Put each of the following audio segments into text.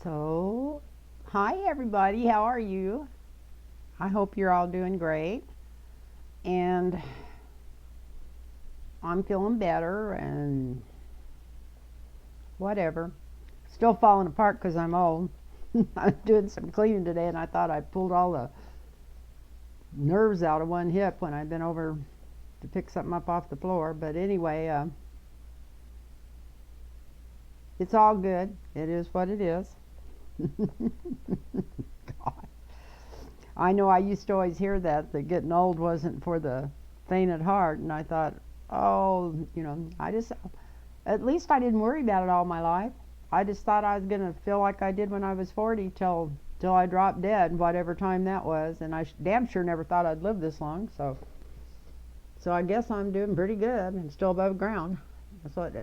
So, hi everybody, how are you? I hope you're all doing great. And I'm feeling better and whatever. Still falling apart because I'm old. I'm doing some cleaning today and I thought I pulled all the nerves out of one hip when I'd been over to pick something up off the floor. But anyway, it's all good. It is what it is. God. I know I used to always hear that getting old wasn't for the faint at heart, and I thought, oh, at least I didn't worry about it all my life. I just thought I was going to feel like I did when I was 40 till I dropped dead, whatever time that was, and I damn sure never thought I'd live this long, so I guess I'm doing pretty good and still above ground. That's what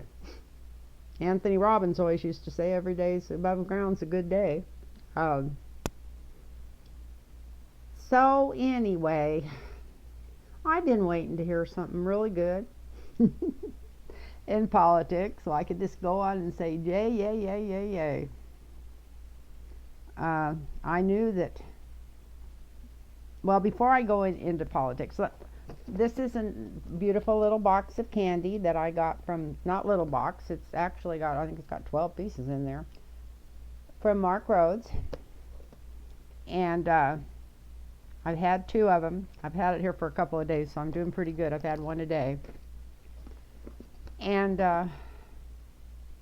Anthony Robbins always used to say, every day's above ground's a good day. Um, So anyway, I've been waiting to hear something really good in politics, so I could just go on and say yay, yay, yay, yay, yay. I knew that. Well, before I go into politics, this is a beautiful little box of candy that I got from, not little box, it's actually got, I think it's got 12 pieces in there, from Mark Rhodes. And I've had two of them. I've had it here for a couple of days, so I'm doing pretty good. I've had one a day. And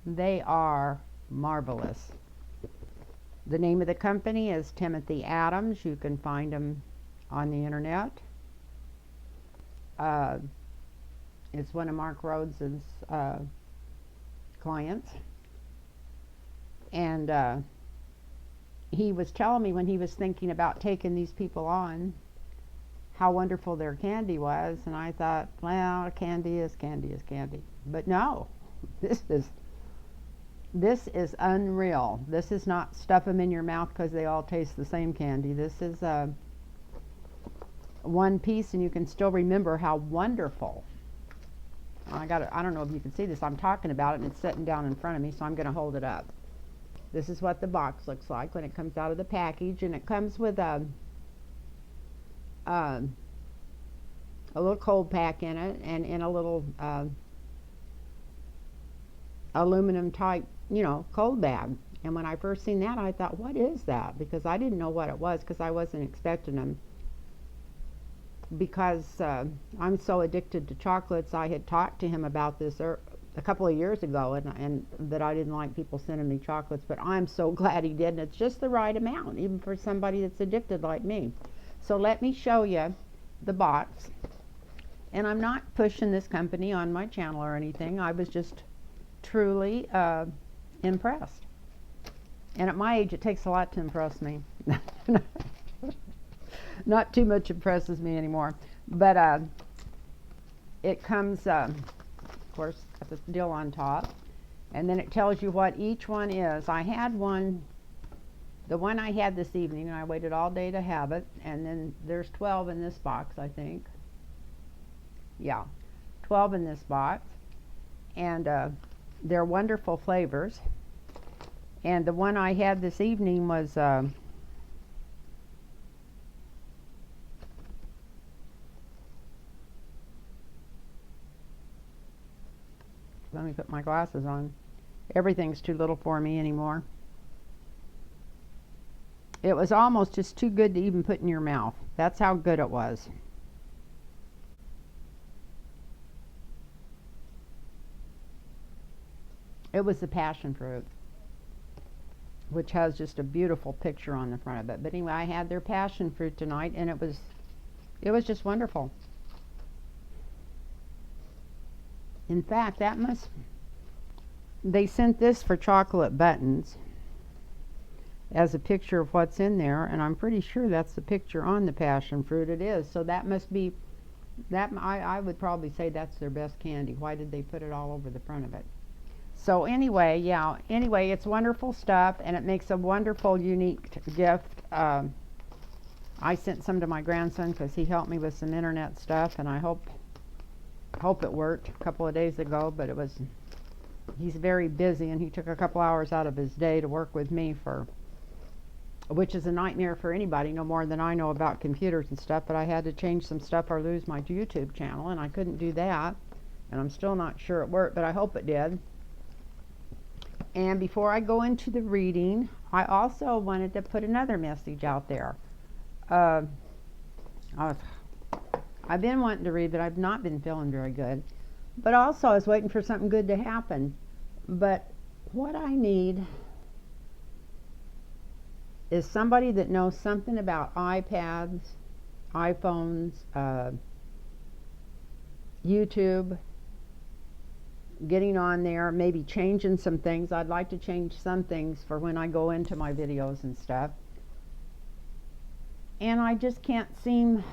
they are marvelous. The name of the company is Timothy Adams. You can find them on the internet. It's one of Mark Rhodes' clients. And he was telling me when he was thinking about taking these people on how wonderful their candy was, and I thought, well, candy is candy is candy. But no, this is unreal. This is not stuff them in your mouth because they all taste the same candy. This is one piece and you can still remember how wonderful. I don't know if you can see this. I'm talking about it and it's sitting down in front of me, so I'm going to hold it up. This is what the box looks like when it comes out of the package, and it comes with a little cold pack in it, and in a little aluminum type, cold bag. And when I first seen that, I thought, what is that? Because I didn't know what it was, because I wasn't expecting them. Because I'm so addicted to chocolates, I had talked to him about this a couple of years ago, and that I didn't like people sending me chocolates, but I'm so glad he did, and it's just the right amount, even for somebody that's addicted like me. So let me show you the box. And I'm not pushing this company on my channel or anything. I was just truly impressed. And at my age, it takes a lot to impress me. Not too much impresses me anymore. But it comes, of course, got this deal on top, and then it tells you what each one is. I had one, the one I had this evening, and I waited all day to have it, and then there's 12 in this box, I think. Yeah, 12 in this box, and they're wonderful flavors. And the one I had this evening was let me put my glasses on. Everything's too little for me anymore. It was almost just too good to even put in your mouth. That's how good it was. It was the passion fruit, which has just a beautiful picture on the front of it. But anyway, I had their passion fruit tonight, and it was just wonderful. In fact, they sent this for chocolate buttons as a picture of what's in there, and I'm pretty sure that's the picture on the passion fruit. It is. So that must be, I would probably say that's their best candy. Why did they put it all over the front of it? So anyway, it's wonderful stuff, and it makes a wonderful, unique gift. I sent some to my grandson because he helped me with some internet stuff, and I hope it worked a couple of days ago, but he's very busy, and he took a couple hours out of his day to work with me, which is a nightmare for anybody, no more than I know about computers and stuff. But I had to change some stuff or lose my YouTube channel, and I couldn't do that, and I'm still not sure it worked, but I hope it did. And before I go into the reading, I also wanted to put another message out there. I've been wanting to read, but I've not been feeling very good. But also, I was waiting for something good to happen. But what I need is somebody that knows something about iPads, iPhones, YouTube, getting on there, maybe changing some things. I'd like to change some things for when I go into my videos and stuff. And I just can't seem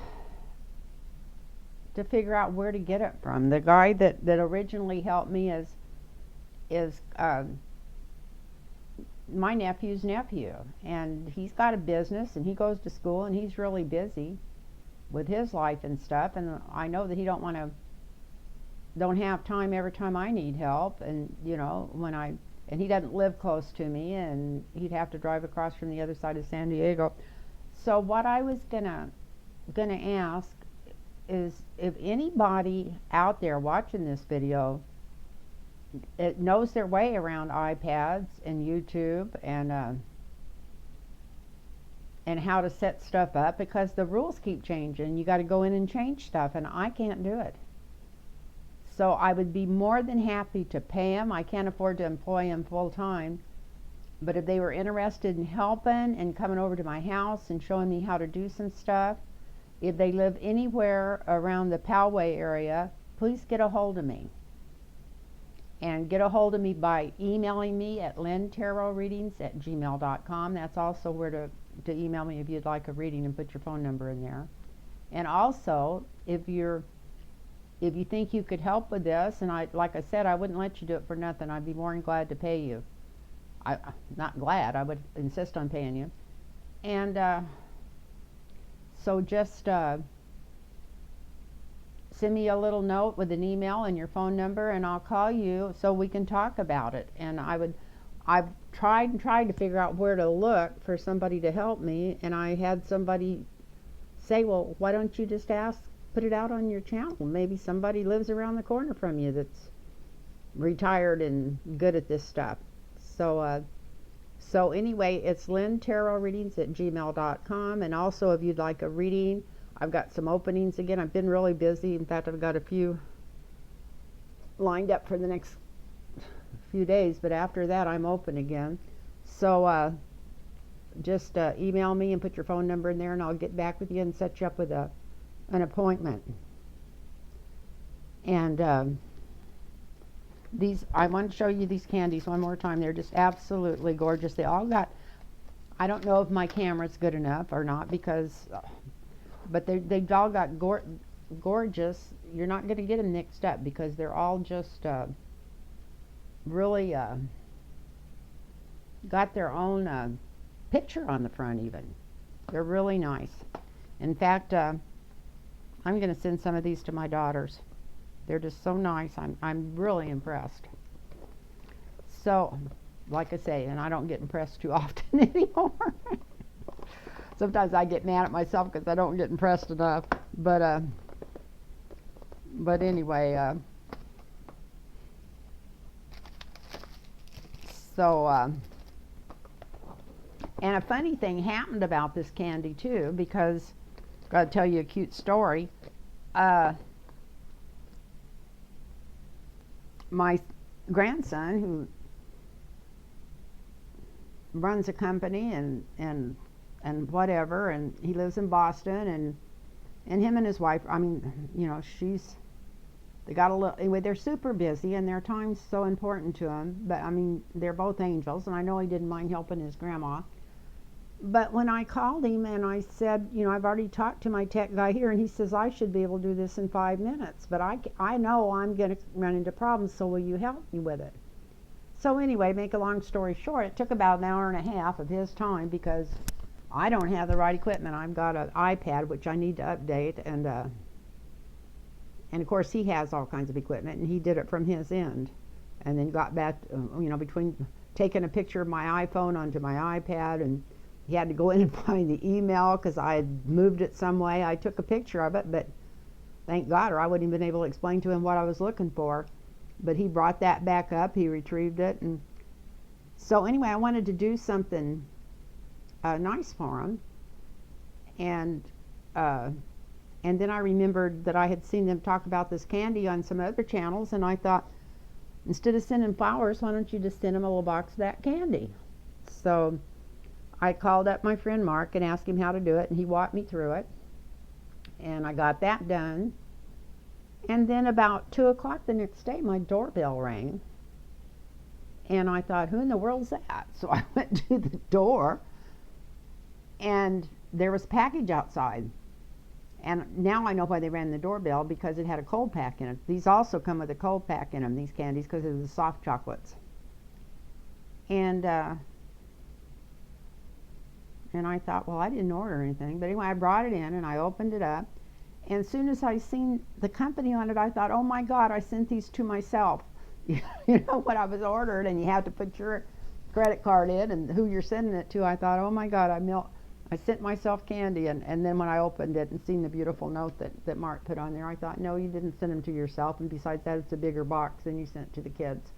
to figure out where to get it from. The guy that originally helped me is my nephew's nephew, and he's got a business, and he goes to school, and he's really busy with his life and stuff, and I know that he don't have time every time I need help, and and he doesn't live close to me, and he'd have to drive across from the other side of San Diego. So what I was gonna ask is if anybody out there watching this video it knows their way around iPads and YouTube and how to set stuff up, because the rules keep changing. You got to go in and change stuff, and I can't do it. So I would be more than happy to pay them. I can't afford to employ them full time, but if they were interested in helping and coming over to my house and showing me how to do some stuff, if they live anywhere around the Poway area, please get a hold of me. And get a hold of me by emailing me at lintarotreadings@gmail.com. That's also where to email me if you'd like a reading, and put your phone number in there. And also, if you think you could help with this, and like I said, I wouldn't let you do it for nothing. I'd be more than glad to pay you. Not glad, I would insist on paying you. And so just send me a little note with an email and your phone number, and I'll call you so we can talk about it. And I've tried to figure out where to look for somebody to help me, and I had somebody say, well, why don't you just put it out on your channel? Maybe somebody lives around the corner from you that's retired and good at this stuff. So anyway, it's lintarotreadings@gmail.com. And also, if you'd like a reading, I've got some openings again. I've been really busy. In fact, I've got a few lined up for the next few days, but after that I'm open again. So just email me and put your phone number in there, and I'll get back with you and set you up with an appointment. And I want to show you these candies one more time. They're just absolutely gorgeous. They all got, I don't know if my camera's good enough or not, because but they've all got gorgeous. You're not going to get them mixed up, because they're all just really got their own picture on the front even. They're really nice. In fact, I'm going to send some of these to my daughters. They're just so nice. I'm really impressed. So, like I say, and I don't get impressed too often anymore. Sometimes I get mad at myself because I don't get impressed enough. But anyway, and a funny thing happened about this candy too, because I've got to tell you a cute story. My grandson, who runs a company and whatever, and he lives in Boston, and him and his wife, I mean, they got a little, anyway, they're super busy, and their time's so important to them. But I mean, they're both angels, and I know he didn't mind helping his grandma. But when I called him and I said, I've already talked to my tech guy here, and he says I should be able to do this in 5 minutes, but I know I'm going to run into problems, so will you help me with it? So anyway, make a long story short, it took about an hour and a half of his time, because I don't have the right equipment. I've got an iPad, which I need to update, and of course he has all kinds of equipment, and he did it from his end. and then got back, between taking a picture of my iPhone onto my iPad, and he had to go in and find the email because I had moved it some way. I took a picture of it, but thank God, or I wouldn't have been able to explain to him what I was looking for. But he brought that back up, he retrieved it, and so anyway, I wanted to do something nice for him, and and then I remembered that I had seen them talk about this candy on some other channels, and I thought, instead of sending flowers, why don't you just send him a little box of that candy? So I called up my friend Mark and asked him how to do it, and he walked me through it, and I got that done. And then about 2 o'clock the next day, my doorbell rang, and I thought, who in the world's that? So I went to the door, and there was a package outside. And now I know why they rang the doorbell, because it had a cold pack in it. These also come with a cold pack in them, these candies, because they're the soft chocolates. And I thought, well, I didn't order anything. But anyway, I brought it in and I opened it up. And as soon as I seen the company on it, I thought, oh my God, I sent these to myself. You know, when I was ordered, and you have to put your credit card in and who you're sending it to. I thought, oh my God, I sent myself candy. And then when I opened it and seen the beautiful note that Mark put on there, I thought, no, you didn't send them to yourself. And besides that, it's a bigger box than you sent to the kids.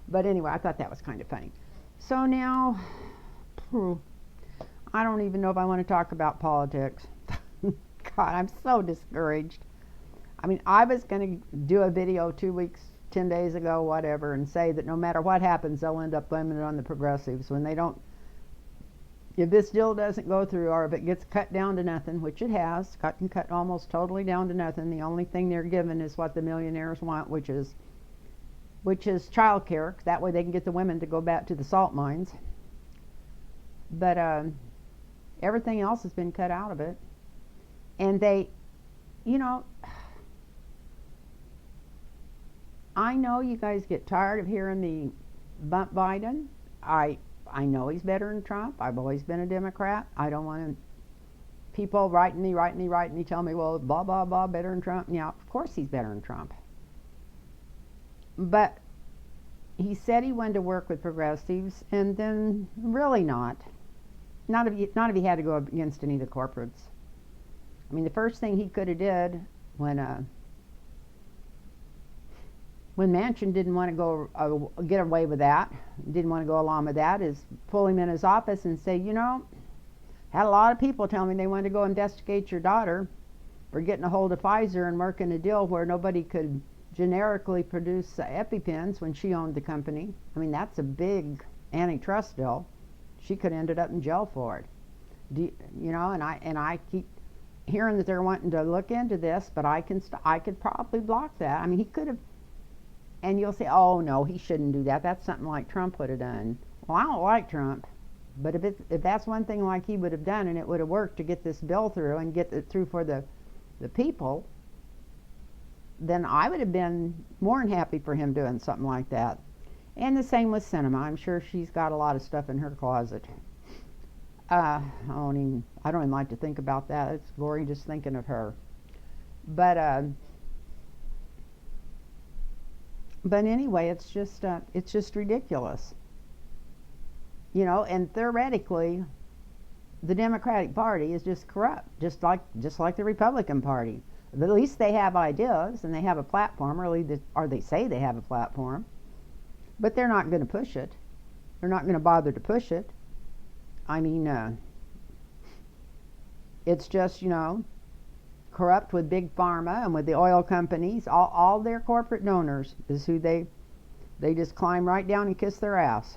But anyway, I thought that was kind of funny. So now, I don't even know if I want to talk about politics. God, I'm so discouraged. I mean, I was going to do a video 2 weeks, 10 days ago, whatever, and say that no matter what happens, they'll end up blaming it on the progressives when they don't. If this deal doesn't go through, or if it gets cut down to nothing, which it has, cut almost totally down to nothing, the only thing they're given is what the millionaires want, which is child care. That way they can get the women to go back to the salt mines. But everything else has been cut out of it. And they, I know you guys get tired of hearing me bump Biden. I know he's better than Trump. I've always been a Democrat. I don't want people writing me, tell me, well, blah, blah, blah, better than Trump. Yeah, of course he's better than Trump. But he said he wanted to work with progressives, and then really not. Not if he had to go against any of the corporates. I mean, the first thing he could have did when Manchin didn't want to go get away with that, didn't want to go along with that, is pull him in his office and say, had a lot of people tell me they wanted to go investigate your daughter for getting a hold of Pfizer and working a deal where nobody could generically produce EpiPens when she owned the company. I mean, that's a big antitrust deal. She could have ended up in jail for it. And I keep hearing that they're wanting to look into this, but I could probably block that. I mean, he could have. And you'll say, oh no, he shouldn't do that. That's something like Trump would have done. Well, I don't like Trump, but if that's one thing like he would have done, and it would have worked to get this bill through and get it through for the people, then I would have been more than happy for him doing something like that. And the same with Sinema. I'm sure she's got a lot of stuff in her closet. I don't even like to think about that. It's boring just thinking of her. But anyway, it's just ridiculous. And theoretically, the Democratic Party is just corrupt, just like the Republican Party. But at least they have ideas and they have a platform, or they say they have a platform. But they're not going to push it. They're not going to bother to push it. I mean, it's just, corrupt with big pharma and with the oil companies. All their corporate donors is who they just climb right down and kiss their ass.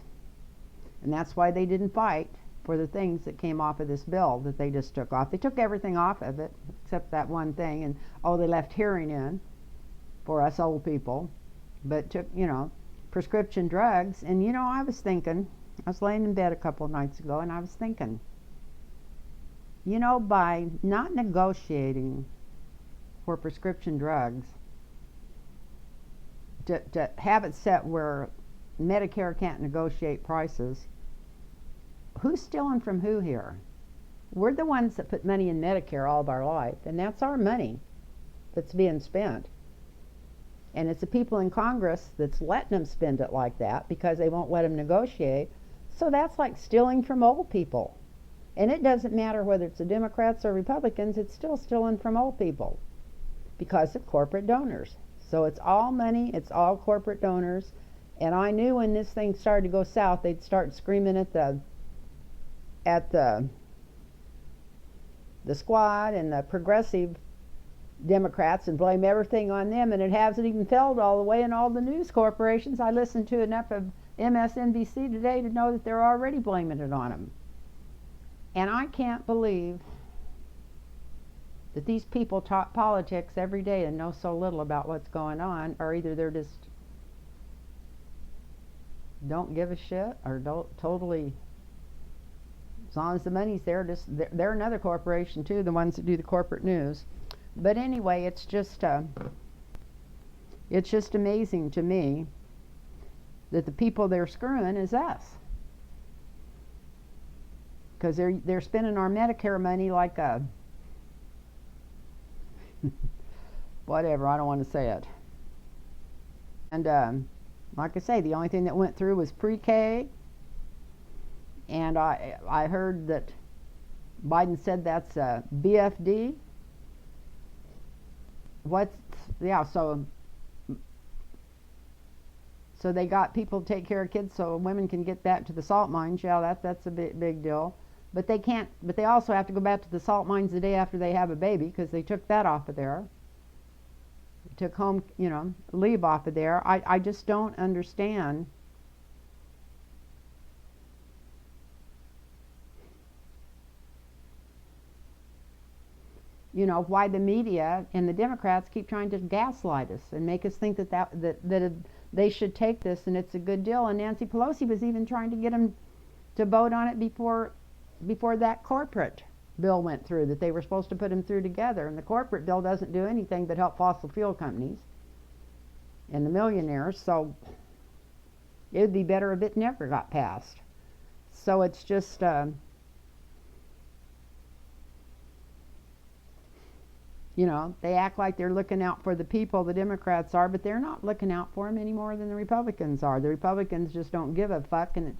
And that's why they didn't fight for the things that came off of this bill that they just took off. They took everything off of it except that one thing, and they left hearing in for us old people, but took, prescription drugs. And I was laying in bed a couple of nights ago, and I was thinking, by not negotiating for prescription drugs, to have it set where Medicare can't negotiate prices, who's stealing from who here? We're the ones that put money in Medicare all of our life, and that's our money that's being spent. And it's the people in Congress that's letting them spend it like that because they won't let them negotiate. So that's like stealing from old people. And it doesn't matter whether it's the Democrats or Republicans, it's still stealing from old people because of corporate donors. So it's all money, it's all corporate donors. And I knew when this thing started to go south, they'd start screaming at the squad and the progressive Democrats and blame everything on them, and it hasn't even felt all the way in all the news corporations. I listened to enough of MSNBC today to know that they're already blaming it on them. And I can't believe that these people talk politics every day and know so little about what's going on, or either they're just don't give a shit or don't totally, as long as the money's there, just they're another corporation too, the ones that do the corporate news. But anyway, it's just amazing to me that the people they're screwing is us, because they're spending our Medicare money like a whatever. I don't want to say it. And like I say, the only thing that went through was pre-K, and I heard that Biden said that's BFD. So they got people to take care of kids so women can get back to the salt mines. Yeah, that's a big deal. But they can't. But they also have to go back to the salt mines the day after they have a baby because they took that off of there. They took home, leave off of there. I just don't understand. Why the media and the Democrats keep trying to gaslight us and make us think that they should take this and it's a good deal. And Nancy Pelosi was even trying to get them to vote on it before that corporate bill went through that they were supposed to put them through together. And the corporate bill doesn't do anything but help fossil fuel companies and the millionaires. So it would be better if it never got passed. So it's just they act like they're looking out for the people, the Democrats are, but they're not looking out for them any more than the Republicans are. The Republicans just don't give a fuck, and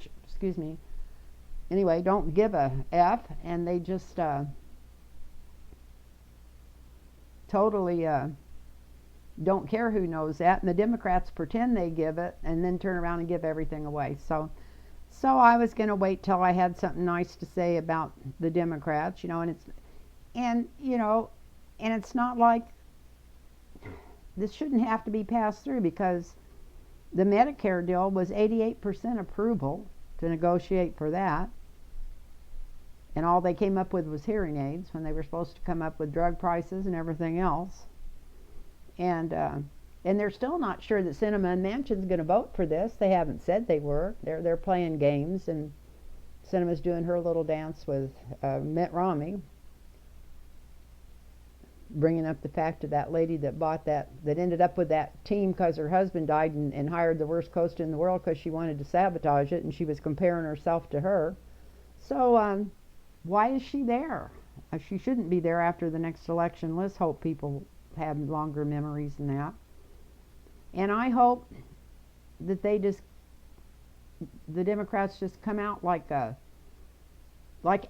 don't give a F, and they just totally don't care who knows that, and the Democrats pretend they give it and then turn around and give everything away. So I was going to wait till I had something nice to say about the Democrats, and it's not like this shouldn't have to be passed through, because the Medicare deal was 88% approval to negotiate for that. And all they came up with was hearing aids when they were supposed to come up with drug prices and everything else. And they're still not sure that Sinema and Manchin's going to vote for this. They haven't said they were. They're playing games, and Sinema's doing her little dance with Mitt Romney, bringing up the fact of that lady that bought that ended up with that team because her husband died and hired the worst coach in the world because she wanted to sabotage it, and she was comparing herself to her. So why is she there? She shouldn't be there after the next election. Let's hope people have longer memories than that. And I hope that the Democrats just come out like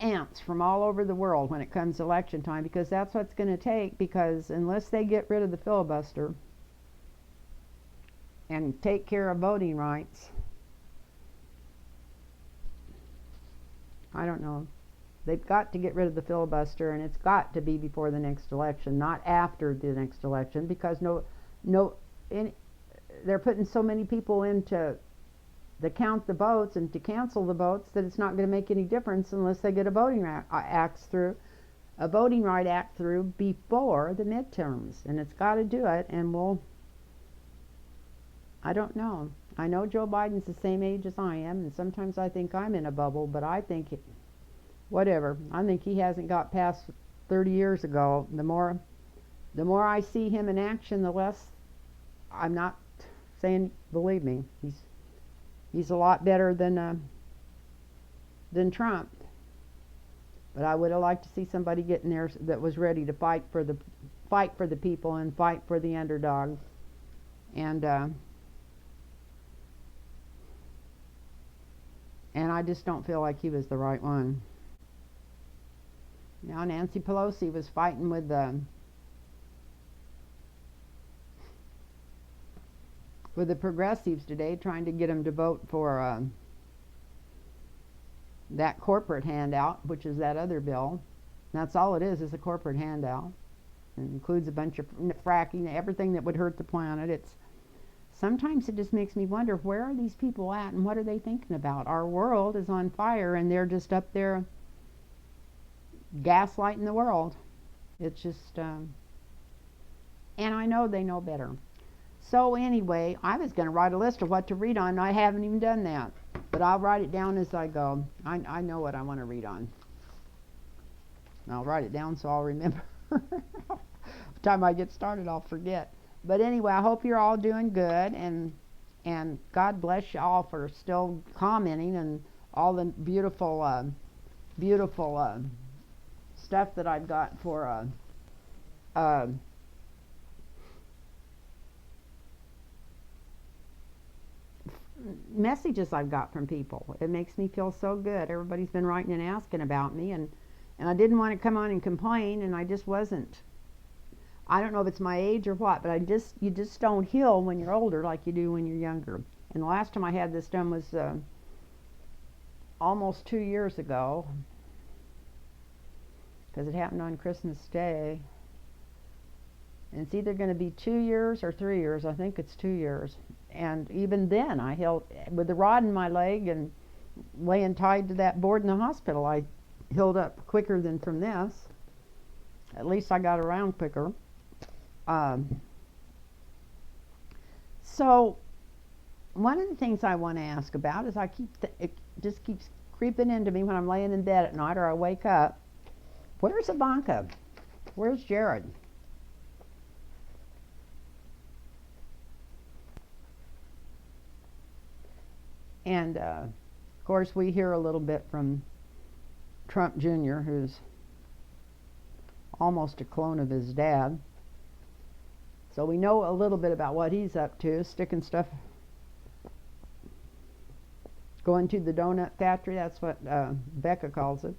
ants from all over the world when it comes to election time, because that's what's going to take, because unless they get rid of the filibuster and take care of voting rights, I don't know. They've got to get rid of the filibuster, and it's got to be before the next election, not after the next election, because they're putting so many people in to count the votes and to cancel the votes that it's not going to make any difference unless they get a voting right act through before the midterms. And it's got to do it, and I don't know. I know Joe Biden's the same age as I am, and sometimes I think I'm in a bubble, but I think whatever. I think he hasn't got past 30 years ago. The more I see him in action, the less. I'm not saying, believe me, he's a lot better than Trump. But I would have liked to see somebody get in there that was ready to fight for the people and fight for the underdog. And I just don't feel like he was the right one. Now Nancy Pelosi was fighting with the progressives today, trying to get them to vote for that corporate handout, which is that other bill. That's all it is a corporate handout. It includes a bunch of fracking, everything that would hurt the planet. Sometimes it just makes me wonder, where are these people at and what are they thinking about? Our world is on fire and they're just up there gaslighting the world. It's just, and I know they know better. So anyway, I was going to write a list of what to read on. I haven't even done that, but I'll write it down as I go. I know what I want to read on. I'll write it down so I'll remember. By the time I get started, I'll forget. But anyway, I hope you're all doing good, and God bless you all for still commenting and all the beautiful, beautiful stuff that I've got for messages I've got from people. It makes me feel so good. Everybody's been writing and asking about me, and I didn't want to come on and complain, and I just wasn't. I don't know if it's my age or what, but you just don't heal when you're older like you do when you're younger. And the last time I had this done was almost 2 years ago, because it happened on Christmas Day. And it's either going to be 2 years or 3 years. I think it's 2 years. And even then, I healed with the rod in my leg and laying tied to that board in the hospital. I healed up quicker than from this. At least I got around quicker. So one of the things I want to ask about is it just keeps creeping into me when I'm laying in bed at night or I wake up. Where's Ivanka? Where's Jared? And of course we hear a little bit from Trump Jr., who's almost a clone of his dad. So we know a little bit about what he's up to, sticking stuff, going to the donut factory, that's what Becca calls it,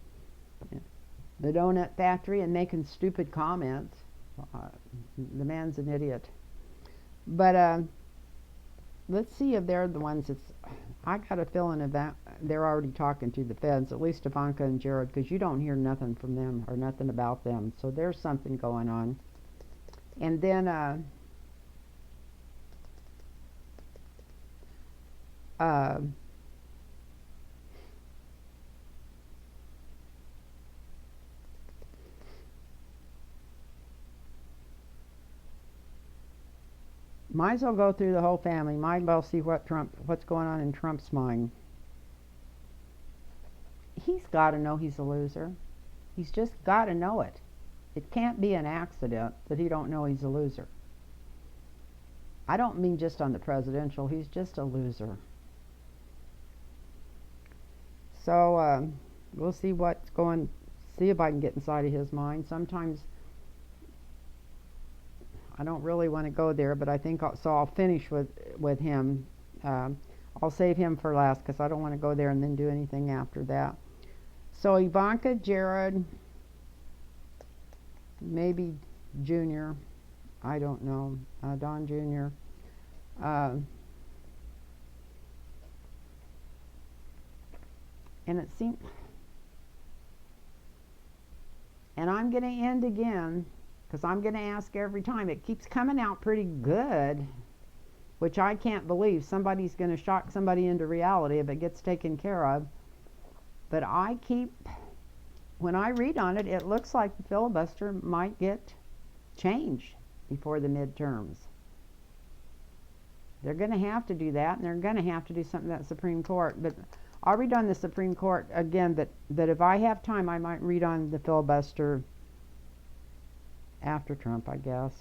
the donut factory, and making stupid comments. The man's an idiot. But let's see if they're the ones I got a feeling that they're already talking to the feds, at least Ivanka and Jared, because you don't hear nothing from them or nothing about them. So there's something going on. And then might as well go through the whole family. Might as well see what's going on in Trump's mind. He's got to know he's a loser. He's just got to know it. It can't be an accident that he don't know he's a loser. I don't mean just on the presidential. He's just a loser. So we'll see what's going. See if I can get inside of his mind. Sometimes I don't really want to go there, but I think so. I'll finish with him. I'll save him for last because I don't want to go there and then do anything after that. So Ivanka, Jared, maybe Junior, I don't know, Don Jr. And it seems, and I'm going to end again because I'm going to ask every time. It keeps coming out pretty good, which I can't believe. Somebody's going to shock somebody into reality if it gets taken care of. But when I read on it, it looks like the filibuster might get changed before the midterms. They're going to have to do that, and they're going to have to do something at the Supreme Court. But I'll read on the Supreme Court again, that if I have time, I might read on the filibuster after Trump, I guess.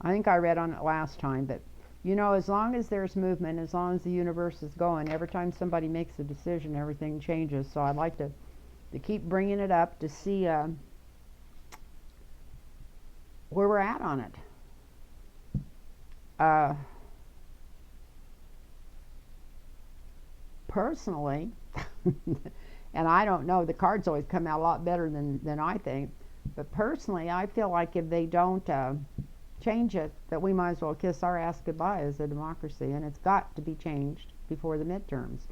I think I read on it last time, but as long as there's movement, as long as the universe is going, every time somebody makes a decision, everything changes. So I'd like to keep bringing it up to see where we're at on it. Uh, personally, and I don't know, the cards always come out a lot better than I think, but personally, I feel like if they don't change it, that we might as well kiss our ass goodbye as a democracy, and it's got to be changed before the midterms.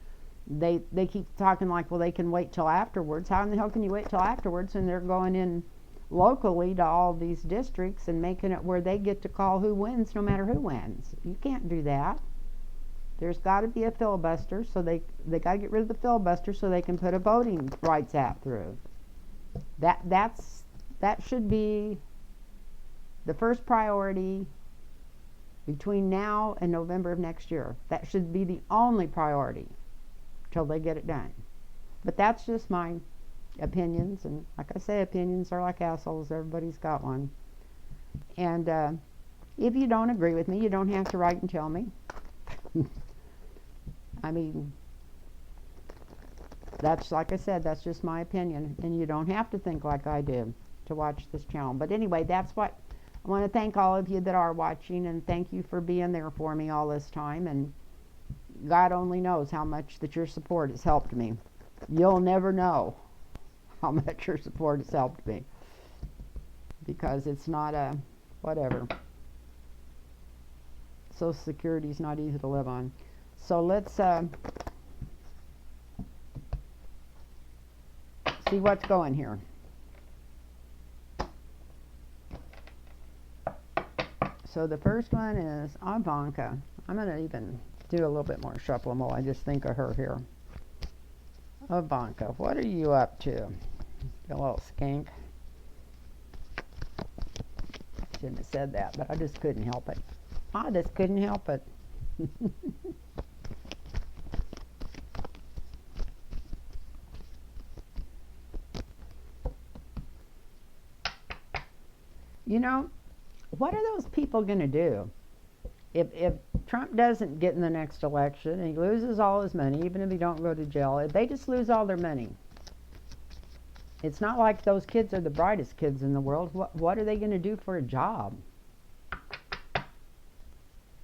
They keep talking like, well, they can wait till afterwards. How in the hell can you wait till afterwards when they're going in locally to all these districts and making it where they get to call who wins no matter who wins? You can't do that. There's got to be a filibuster, so they got to get rid of the filibuster so they can put a voting rights act through. That should be the first priority between now and November of next year. That should be the only priority till they get it done. But that's just my opinions, and like I say, opinions are like assholes. Everybody's got one. And if you don't agree with me, you don't have to write and tell me. I mean, that's, like I said, that's just my opinion, and you don't have to think like I do to watch this channel. But anyway, that's what I want to thank all of you that are watching, and thank you for being there for me all this time. And God only knows how much that your support has helped me. You'll never know how much your support has helped me, because it's not a whatever. Social Security is not easy to live on. So let's see what's going here. So the first one is Ivanka. I'm going to even do a little bit more shuffling while I just think of her here. Ivanka, what are you up to? You little skink. Shouldn't have said that, but I just couldn't help it. I just couldn't help it. You know, what are those people going to do? If Trump doesn't get in the next election and he loses all his money, even if he don't go to jail, if they just lose all their money, it's not like those kids are the brightest kids in the world. What are they going to do for a job?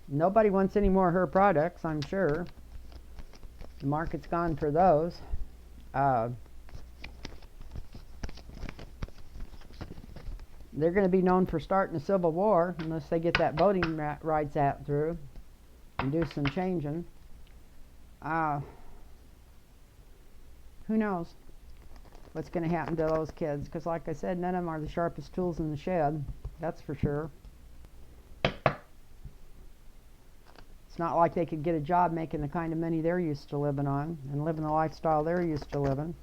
Nobody wants any more of her products, I'm sure. The market's gone for those. They're going to be known for starting a civil war unless they get that voting rights act through and do some changing. Who knows what's going to happen to those kids? Because like I said, none of them are the sharpest tools in the shed. That's for sure. It's not like they could get a job making the kind of money they're used to living on and living the lifestyle they're used to living.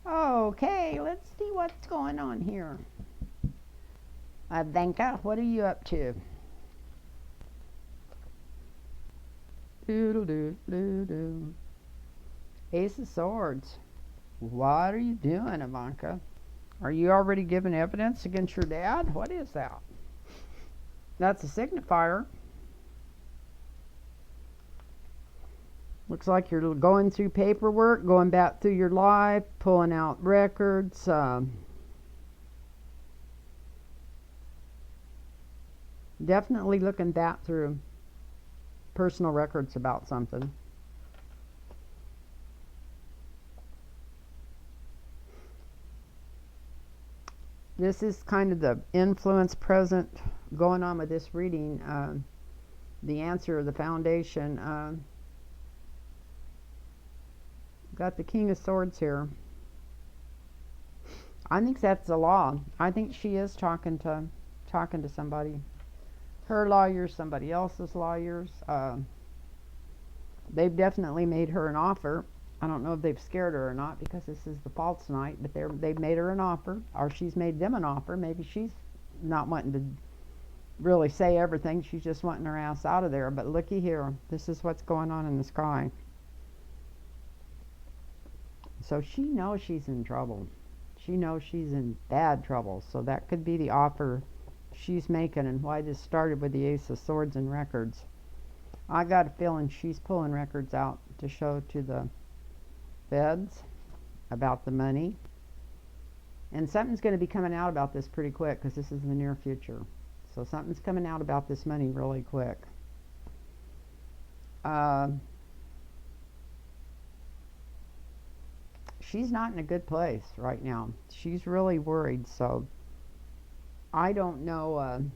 Okay, let's see what's going on here. Ivanka, what are you up to? Doodle-doo-doo-doo. Ace of Swords. What are you doing, Ivanka? Are you already giving evidence against your dad? What is that? That's a signifier. Looks like you're going through paperwork, going back through your life, pulling out records. Definitely looking back through personal records about something. This is kind of the influence present going on with this reading. The answer, the foundation. Got the King of Swords here. I think that's the law. I think she is talking to somebody. Her lawyers, somebody else's lawyers. They've definitely made her an offer. I don't know if they've scared her or not, because this is the false night, but they've made her an offer, or she's made them an offer. Maybe she's not wanting to really say everything. She's just wanting her ass out of there. But looky here. This is what's going on in the sky. So she knows she's in trouble. She knows she's in bad trouble. So that could be the offer she's making, and why this started with the Ace of Swords and records. I got a feeling she's pulling records out to show to the feds about the money. And something's going to be coming out about this pretty quick because this is in the near future. So something's coming out about this money really quick. She's not in a good place right now. She's really worried. So I don't know. I'm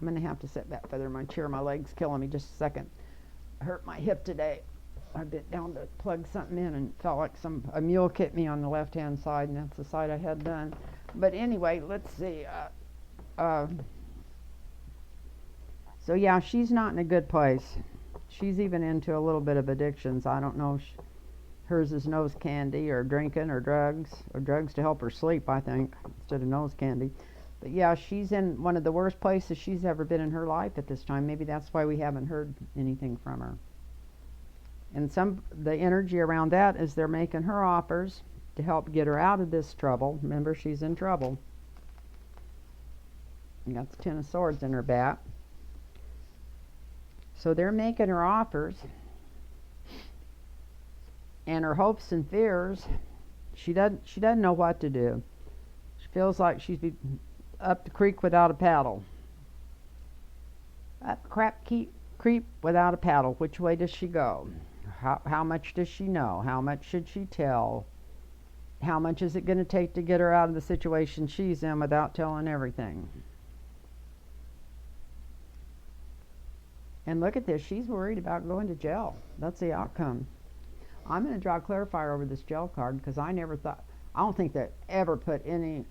going to have to sit back further in my chair. My leg's killing me. Just a second. I hurt my hip today. I bent down to plug something in and felt like a mule kicked me on the left-hand side, and that's the side I had done. But anyway, let's see. So yeah, she's not in a good place. She's even into a little bit of addictions. I don't know if hers is nose candy or drinking or drugs to help her sleep, I think, instead of nose candy. But yeah, she's in one of the worst places she's ever been in her life at this time. Maybe that's why we haven't heard anything from her. And the energy around that is they're making her offers to help get her out of this trouble. Remember, she's in trouble. You got the Ten of Swords in her back. So they're making her offers. And her hopes and fears, she doesn't know what to do. She feels like she's up the creek without a paddle. Up creek without a paddle. Which way does she go? How much does she know? How much should she tell? How much is it going to take to get her out of the situation she's in without telling everything? And look at this. She's worried about going to jail. That's the outcome. I'm going to draw a clarifier over this jail card because I don't think they ever put any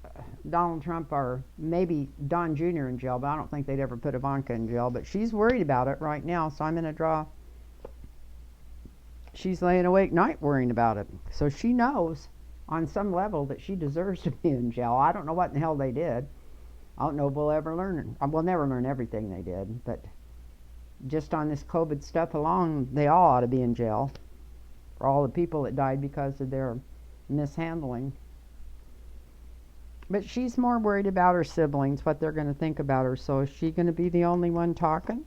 Donald Trump or maybe Don Jr. in jail, but I don't think they'd ever put Ivanka in jail. But she's worried about it right now, so I'm going to draw. She's laying awake night worrying about it. So she knows on some level that she deserves to be in jail. I don't know what in the hell they did. I don't know if we'll ever learn. We'll never learn everything they did, but just on this COVID stuff alone, they all ought to be in jail. For all the people that died because of their mishandling. But she's more worried about her siblings, what they're going to think about her. So is she going to be the only one talking?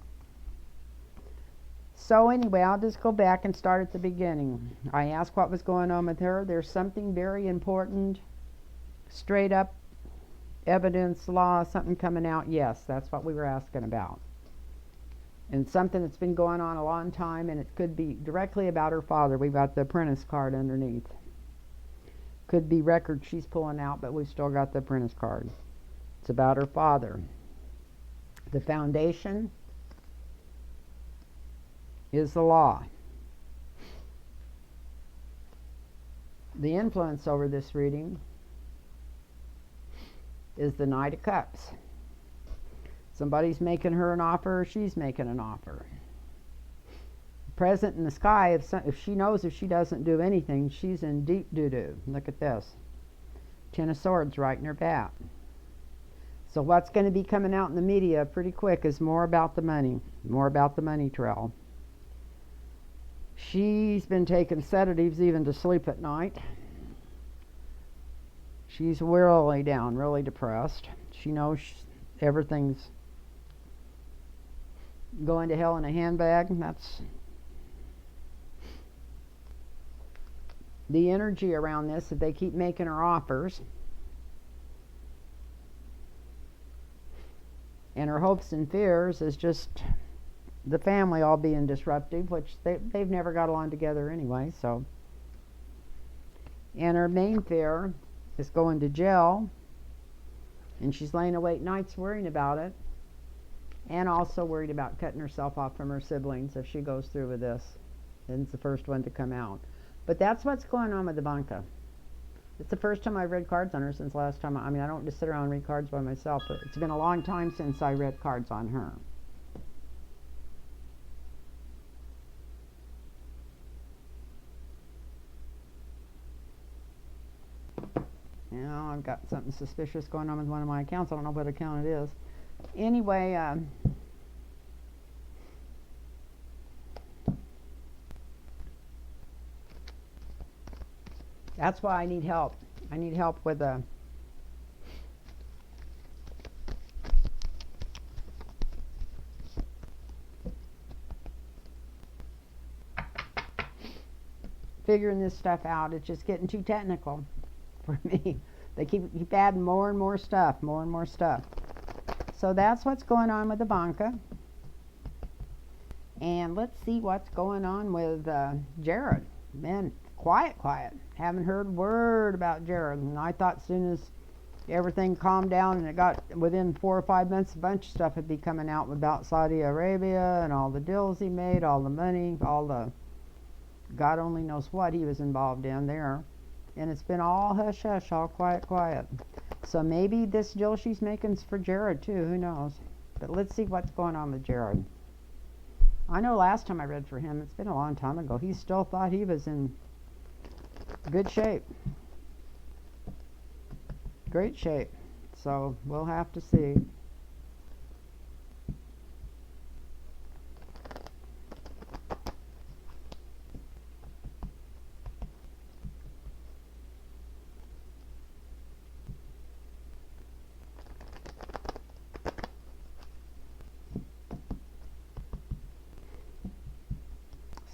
So anyway, I'll just go back and start at the beginning. I asked what was going on with her. There's something very important, straight up evidence, law, something coming out. Yes, that's what we were asking about. And something that's been going on a long time, and it could be directly about her father. We've got the apprentice card underneath. Could be records she's pulling out, but we've still got the apprentice card. It's about her father. The foundation is the law. The influence over this reading is the Knight of Cups. Somebody's making her an offer, or she's making an offer. Present in the sky, if she knows if she doesn't do anything, she's in deep doo-doo. Look at this. Ten of Swords right in her back. So what's going to be coming out in the media pretty quick is more about the money. More about the money trail. She's been taking sedatives even to sleep at night. She's really down, really depressed. She knows everything's going to hell in a handbag. That's the energy around this. If they keep making her offers, and her hopes and fears is just the family all being disruptive, which they've never got along together anyway. So, and her main fear is going to jail, and she's laying awake nights worrying about it. And also worried about cutting herself off from her siblings if she goes through with this. And it's the first one to come out. But that's what's going on with Ivanka. It's the first time I've read cards on her since last time. I mean, I don't just sit around and read cards by myself, but it's been a long time since I read cards on her. Now I've got something suspicious going on with one of my accounts. I don't know what account it is. Anyway, that's why I need help. I need help with figuring this stuff out. It's just getting too technical for me. They keep adding more and more stuff, more and more stuff. So that's what's going on with Ivanka. And let's see what's going on with Jared. Man, quiet, quiet. Haven't heard a word about Jared. And I thought as soon as everything calmed down and it got within 4 or 5 months, a bunch of stuff would be coming out about Saudi Arabia and all the deals he made, all the money, all the God only knows what he was involved in there. And it's been all hush hush, all quiet, quiet. So maybe this deal she's making's for Jared too, who knows. But let's see what's going on with Jared. I know last time I read for him, it's been a long time ago, he still thought he was in good shape. Great shape. So we'll have to see.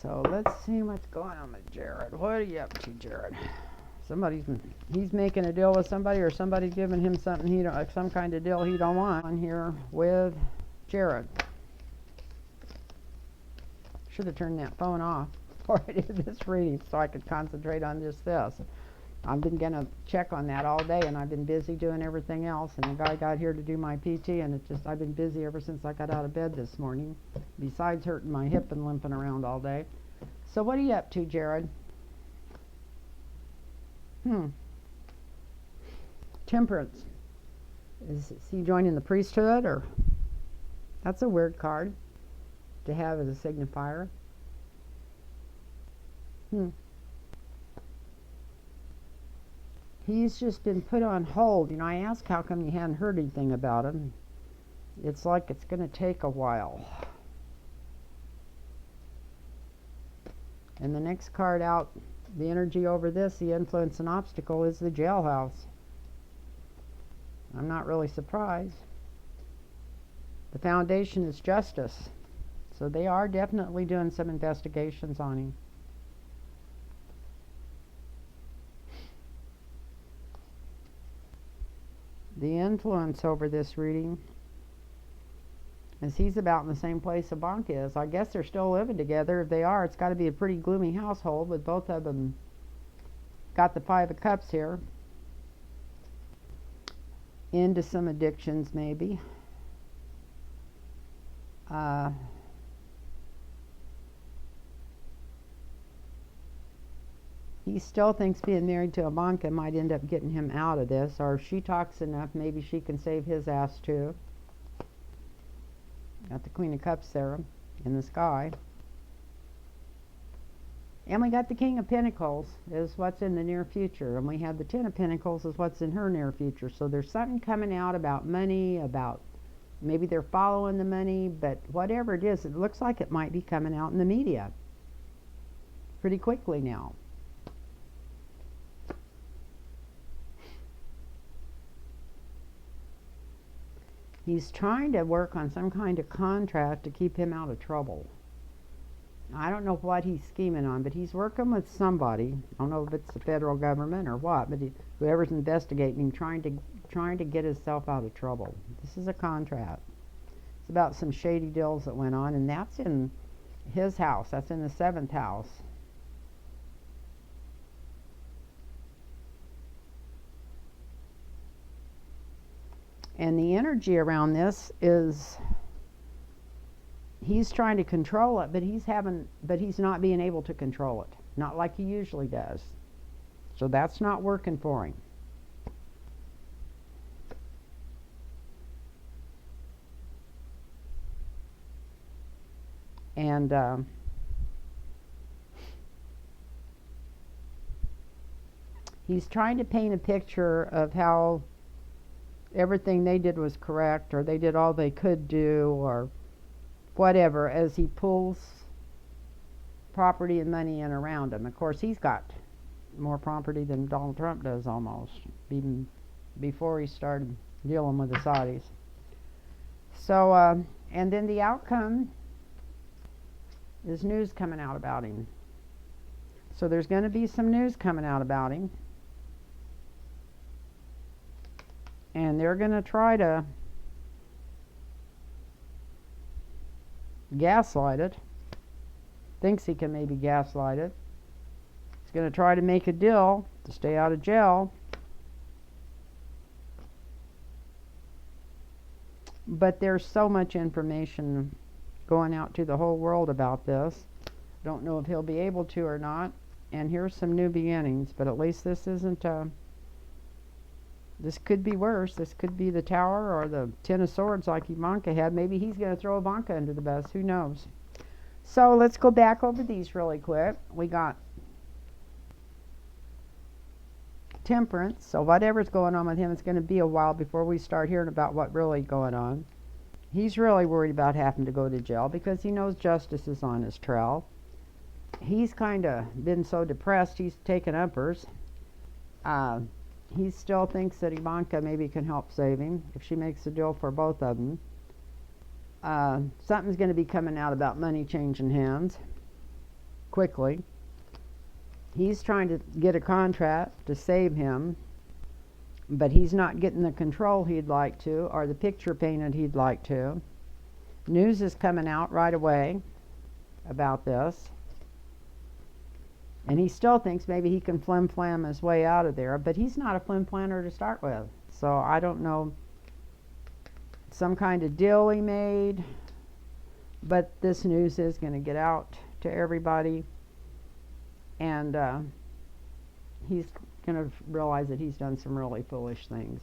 So let's see what's going on with Jared. What are you up to, Jared? He's making a deal with somebody, or somebody's giving him something he don't, some kind of deal he don't want on here with Jared. Should have turned that phone off before I did this reading so I could concentrate on just this. I've been gonna check on that all day, and I've been busy doing everything else, and the guy got here to do my PT, and I've been busy ever since I got out of bed this morning, besides hurting my hip and limping around all day. So what are you up to, Jared? Temperance. Is he joining the priesthood, or? That's a weird card to have as a signifier. He's just been put on hold. You know, I asked how come you hadn't heard anything about him. It's like it's going to take a while. And the next card out, the energy over this, the influence and obstacle, is the jailhouse. I'm not really surprised. The foundation is justice. So they are definitely doing some investigations on him. The influence over this reading is he's about in the same place Ivanka is. I guess they're still living together. If they are, it's got to be a pretty gloomy household with both of them. Got the Five of Cups here. Into some addictions, maybe. He still thinks being married to Ivanka might end up getting him out of this, or if she talks enough, maybe she can save his ass too. Got the Queen of Cups there in the sky. And we got the King of Pentacles is what's in the near future, and we have the Ten of Pentacles is what's in her near future. So there's something coming out about money, about maybe they're following the money, but whatever it is, it looks like it might be coming out in the media pretty quickly now. He's trying to work on some kind of contract to keep him out of trouble. I don't know what he's scheming on, but he's working with somebody. I don't know if it's the federal government or what, but whoever's investigating him, trying to get himself out of trouble. This is a contract. It's about some shady deals that went on, and that's in his house. That's in the 7th house. And the energy around this is he's trying to control it, but he's not being able to control it. Not like he usually does. So that's not working for him. And he's trying to paint a picture of how everything they did was correct, or they did all they could do, or whatever, as he pulls property and money in around him. Of course, he's got more property than Donald Trump does almost, even before he started dealing with the Saudis. So, and then the outcome is news coming out about him. So there's going to be some news coming out about him. And they're going to try to gaslight it. Thinks he can maybe gaslight it. He's going to try to make a deal to stay out of jail. But there's so much information going out to the whole world about this. Don't know if he'll be able to or not. And here's some new beginnings. But at least this isn't... this could be worse. This could be the Tower or the Ten of Swords like Ivanka had. Maybe he's going to throw Ivanka under the bus. Who knows? So let's go back over these really quick. We got Temperance. So whatever's going on with him, it's going to be a while before we start hearing about what's really going on. He's really worried about having to go to jail because he knows justice is on his trail. He's kind of been so depressed, he's taken uppers. He still thinks that Ivanka maybe can help save him if she makes a deal for both of them. Something's going to be coming out about money changing hands quickly. He's trying to get a contract to save him, but he's not getting the control he'd like to or the picture painted he'd like to. News is coming out right away about this. And he still thinks maybe he can flim-flam his way out of there, but he's not a flim-flammer to start with. So I don't know, some kind of deal he made, but this news is going to get out to everybody. And he's going to realize that he's done some really foolish things.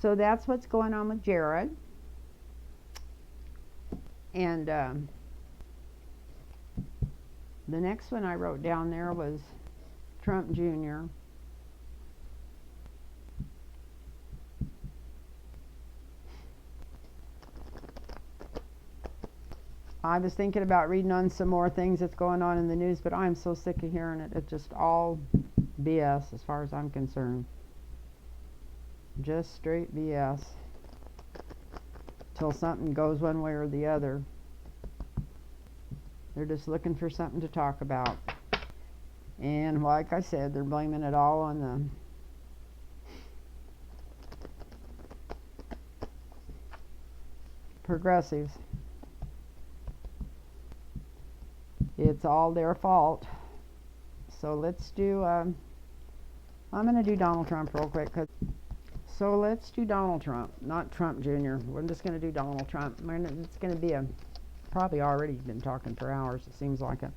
So that's what's going on with Jared. And the next one I wrote down there was Trump Jr. I was thinking about reading on some more things that's going on in the news, but I'm so sick of hearing it. It's just all BS as far as I'm concerned. Just straight BS. Till something goes one way or the other. They're just looking for something to talk about. And like I said, they're blaming it all on the progressives. It's all their fault. So let's do, I'm going to do Donald Trump real quick. So let's do Donald Trump, not Trump Jr. We're just going to do Donald Trump. It's going to be probably already been talking for hours, it seems like it.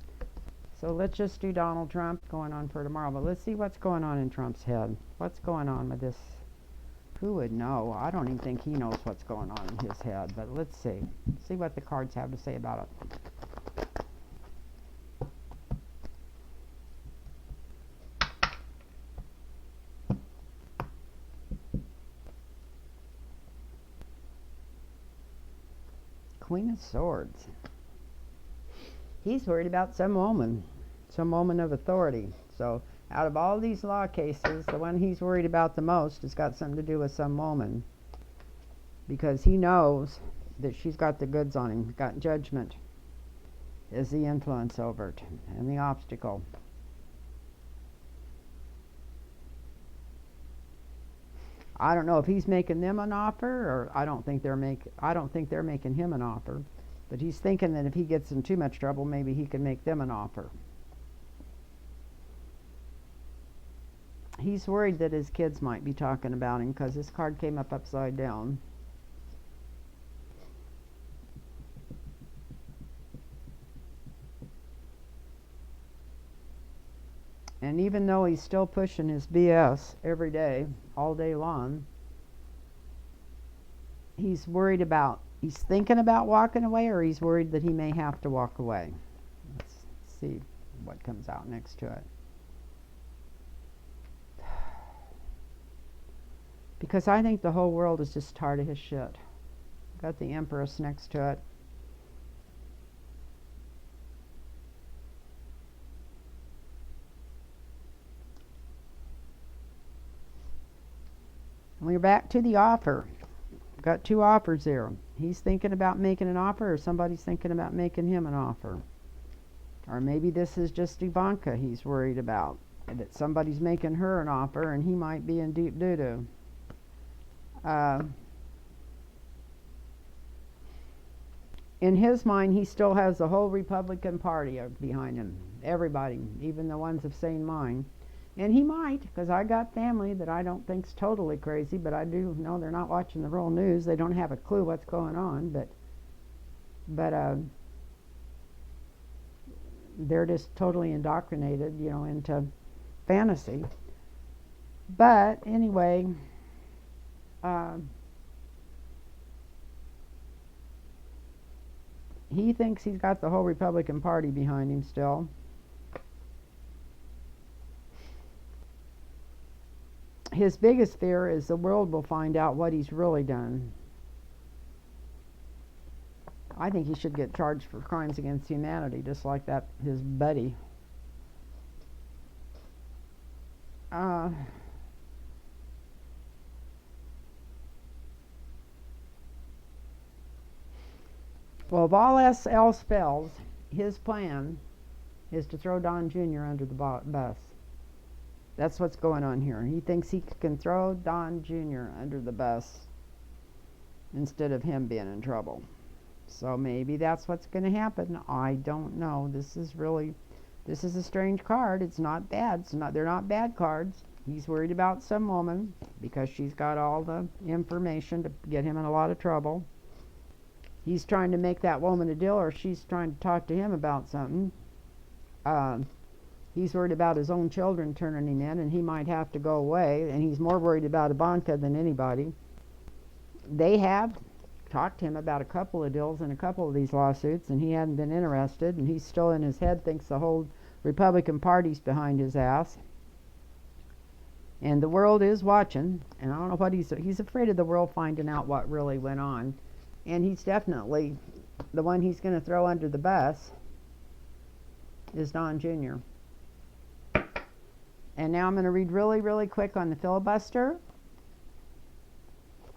So let's just do Donald Trump going on for tomorrow. But let's see what's going on in Trump's head. What's going on with this? Who would know? I don't even think he knows what's going on in his head. But let's see. See what the cards have to say about it. Queen of Swords. He's worried about some woman of authority. So out of all these law cases, the one he's worried about the most has got something to do with some woman. Because he knows that she's got the goods on him. Got judgment is the influence over it and the obstacle. I don't know if he's making them an offer, or I don't think they're making him an offer. But he's thinking that if he gets in too much trouble, maybe he can make them an offer. He's worried that his kids might be talking about him because this card came up upside down. And even though he's still pushing his BS every day, all day long, he's thinking about walking away, or he's worried that he may have to walk away. Let's see what comes out next to it. Because I think the whole world is just tired of his shit. Got the Empress next to it. We're back to the offer. Got two offers there. He's thinking about making an offer, or somebody's thinking about making him an offer. Or maybe this is just Ivanka he's worried about, that somebody's making her an offer and he might be in deep doo-doo. uh, in his mind, he still has the whole Republican Party behind him. Everybody, even the ones of sane mind. And he might, because I got family that I don't think's totally crazy, but I do know they're not watching the real news. They don't have a clue what's going on, but they're just totally indoctrinated, into fantasy. But anyway, he thinks he's got the whole Republican Party behind him still. His biggest fear is the world will find out what he's really done. I think he should get charged for crimes against humanity, just like that his buddy. Well, if all else fails, his plan is to throw Don Jr. under the bus. That's what's going on here. He thinks he can throw Don Jr. under the bus instead of him being in trouble. So maybe that's what's going to happen. I don't know. This is a strange card. It's not bad. They're not bad cards. He's worried about some woman because she's got all the information to get him in a lot of trouble. He's trying to make that woman a deal, or she's trying to talk to him about something. He's worried about his own children turning him in, and he might have to go away, and he's more worried about Ivanka than anybody. They have talked to him about a couple of deals in a couple of these lawsuits, and he hadn't been interested, and he's still in his head thinks the whole Republican Party's behind his ass. And the world is watching, and I don't know what he's afraid of the world finding out what really went on. And he's definitely, the one he's going to throw under the bus is Don Jr. And now I'm going to read really, really quick on the filibuster.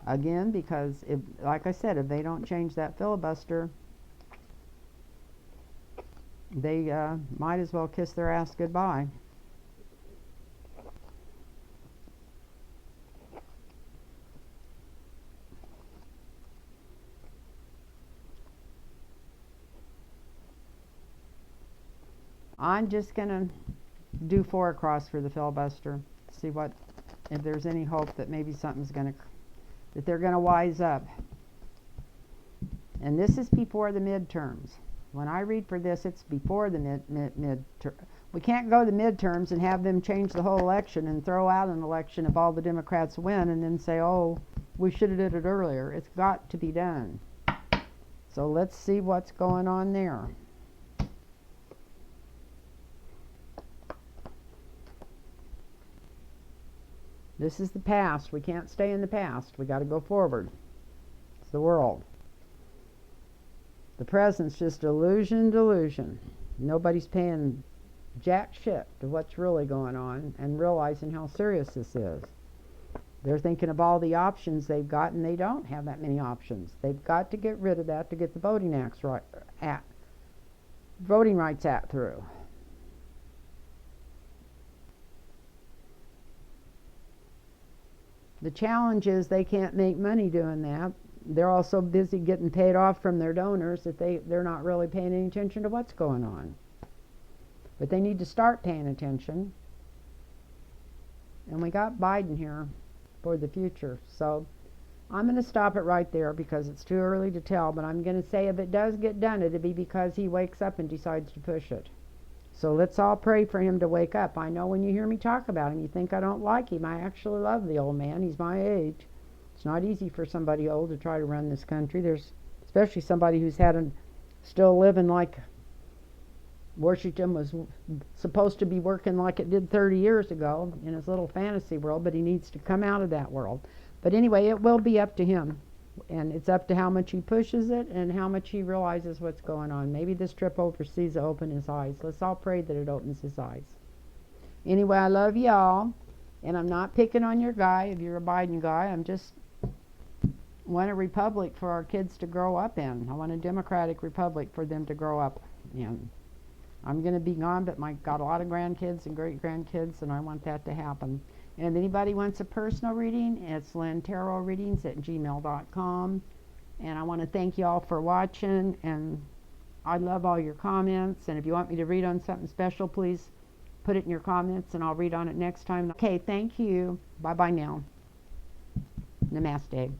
Again, because, like I said, if they don't change that filibuster, they might as well kiss their ass goodbye. I'm just going to do 4 across for the filibuster. See if there's any hope that maybe something's that they're going to wise up. And this is before the midterms. When I read for this, it's before the midterm. We can't go to the midterms and have them change the whole election and throw out an election if all the Democrats win and then say, oh, we should have did it earlier. It's got to be done. So let's see what's going on there. This is the past. We can't stay in the past. We got to go forward. It's the world. The present's just delusion. Nobody's paying jack shit to what's really going on and realizing how serious this is. They're thinking of all the options they've got, and they don't have that many options. They've got to get rid of that to get the Voting Rights Act through. The challenge is they can't make money doing that. They're all so busy getting paid off from their donors that they're not really paying any attention to what's going on. But they need to start paying attention. And we got Biden here for the future. So I'm going to stop it right there because it's too early to tell. But I'm going to say if it does get done, it'll be because he wakes up and decides to push it. So let's all pray for him to wake up. I know when you hear me talk about him, you think I don't like him. I actually love the old man. He's my age. It's not easy for somebody old to try to run this country. There's especially somebody who's still living like Washington was supposed to be working like it did 30 years ago in his little fantasy world, but he needs to come out of that world. But anyway, it will be up to him. And it's up to how much he pushes it and how much he realizes what's going on. Maybe this trip overseas will open his eyes. Let's all pray that it opens his eyes. Anyway, I love y'all. And I'm not picking on your guy if you're a Biden guy. I'm just want a republic for our kids to grow up in. I want a democratic republic for them to grow up in. I'm going to be gone, but got a lot of grandkids and great-grandkids, and I want that to happen. And if anybody wants a personal reading, it's lintarotreadings@gmail.com. And I want to thank you all for watching, and I love all your comments. And if you want me to read on something special, please put it in your comments and I'll read on it next time. Okay, thank you. Bye-bye now. Namaste.